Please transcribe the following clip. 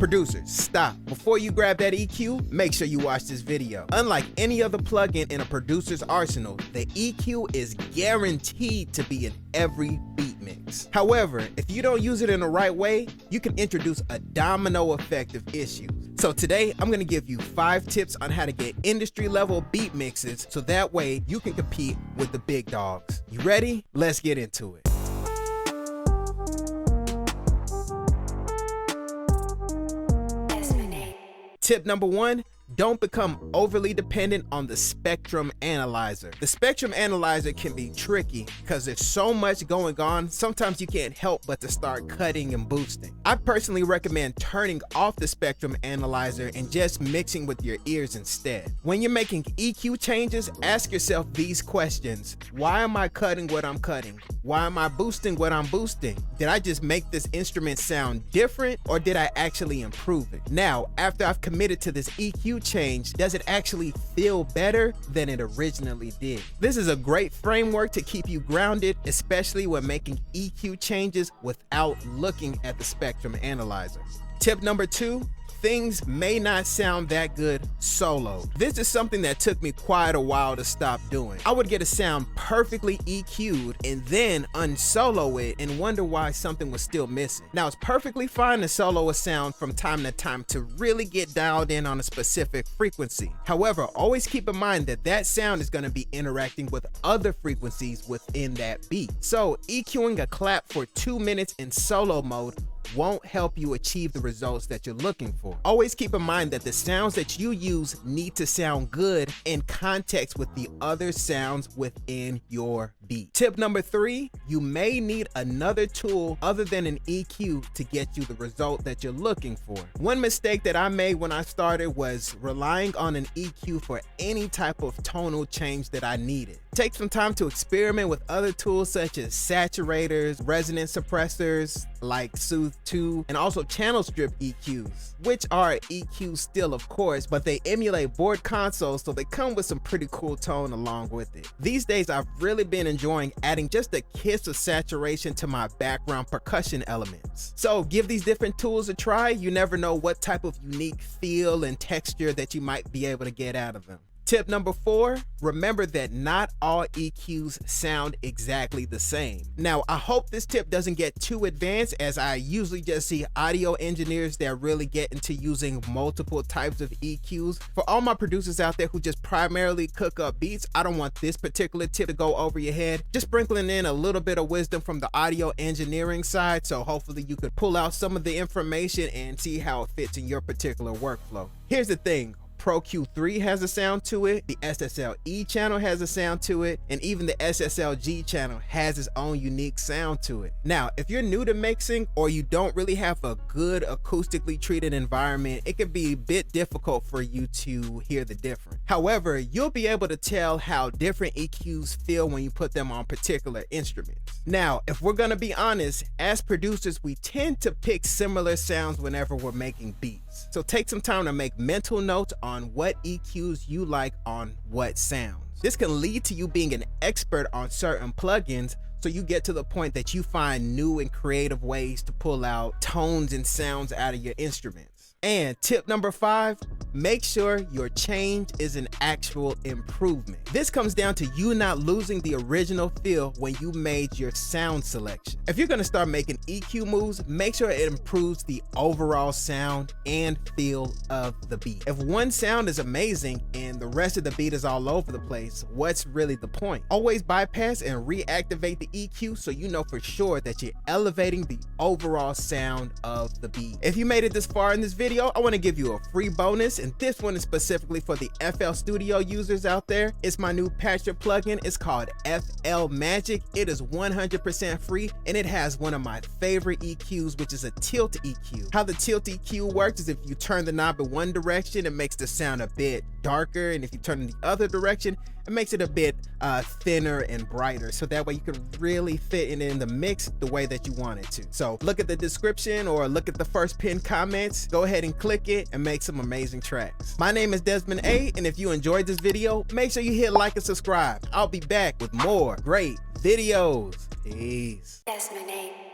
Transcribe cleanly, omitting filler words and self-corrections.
Producers, stop. Before you grab that EQ, make sure you watch this video. Unlike any other plugin in a producer's arsenal, the EQ is guaranteed to be in every beat mix. However, if you don't use it in the right way, you can introduce a domino effect of issues. So today, I'm gonna give you 5 tips on how to get industry level beat mixes so that way you can compete with the big dogs. You ready? Let's get into it. Tip number 1, don't become overly dependent on the spectrum analyzer. The spectrum analyzer can be tricky because there's so much going on, sometimes you can't help but to start cutting and boosting. I personally recommend turning off the spectrum analyzer and just mixing with your ears instead. When you're making EQ changes, ask yourself these questions. Why am I cutting what I'm cutting? Why am I boosting what I'm boosting? Did I just make this instrument sound different or did I actually improve it? Now, after I've committed to this EQ change, does it actually feel better than it originally did? This is a great framework to keep you grounded, especially when making EQ changes without looking at the spectrum analyzer. Tip number 2, things may not sound that good solo. This is something that took me quite a while to stop doing. I would get a sound perfectly EQ'd and then unsolo it and wonder why something was still missing. Now, it's perfectly fine to solo a sound from time to time to really get dialed in on a specific frequency. However, always keep in mind that that sound is going to be interacting with other frequencies within that beat. So EQing a clap for 2 minutes in solo mode won't help you achieve the results that you're looking for. Always keep in mind that the sounds that you use need to sound good in context with the other sounds within your beat. Tip number 3, you may need another tool other than an EQ to get you the result that you're looking for. One mistake that I made when I started was relying on an EQ for any type of tonal change that I needed. Take some time to experiment with other tools such as saturators, resonance suppressors like Soothe 2, and also channel strip EQs, which are EQs still of course, but they emulate board consoles, so they come with some pretty cool tone along with it. These days I've really been enjoying adding just a kiss of saturation to my background percussion elements. So give these different tools a try, you never know what type of unique feel and texture that you might be able to get out of them. Tip number 4, remember that not all EQs sound exactly the same. Now, I hope this tip doesn't get too advanced, as I usually just see audio engineers that really get into using multiple types of EQs. For all my producers out there who just primarily cook up beats, I don't want this particular tip to go over your head. Just sprinkling in a little bit of wisdom from the audio engineering side, so hopefully you could pull out some of the information and see how it fits in your particular workflow. Here's the thing. Pro Q3 has a sound to it, the SSL-E channel has a sound to it, and even the SSL-G channel has its own unique sound to it. Now, if you're new to mixing or you don't really have a good acoustically treated environment, it can be a bit difficult for you to hear the difference. However, you'll be able to tell how different EQs feel when you put them on particular instruments. Now, if we're gonna be honest, as producers, we tend to pick similar sounds whenever we're making beats. So take some time to make mental notes on what EQs you like on what sounds. This can lead to you being an expert on certain plugins, so you get to the point that you find new and creative ways to pull out tones and sounds out of your instruments. And tip number 5, make sure your change is an actual improvement. This comes down to you not losing the original feel when you made your sound selection. If you're gonna start making EQ moves, make sure it improves the overall sound and feel of the beat. If one sound is amazing and the rest of the beat is all over the place, what's really the point? Always bypass and reactivate the EQ so you know for sure that you're elevating the overall sound of the beat. If you made it this far in this video, I want to give you a free bonus, and this one is specifically for the FL Studio users out there. It's my new patcher plugin. It's called FL Magic. It is 100% free, and it has one of my favorite EQs, which is a tilt EQ. How the tilt EQ works is if you turn the knob in one direction, it makes the sound a bit darker, and if you turn in the other direction, it makes it a bit thinner and brighter, so that way you can really fit it in the mix the way that you want it to. So look at the description or look at the first pinned comments, go ahead and click it and make some amazing tracks. My name is Desmond A, and if you enjoyed this video, make sure you hit like and subscribe. I'll be back with more great videos. Peace. Desmond A.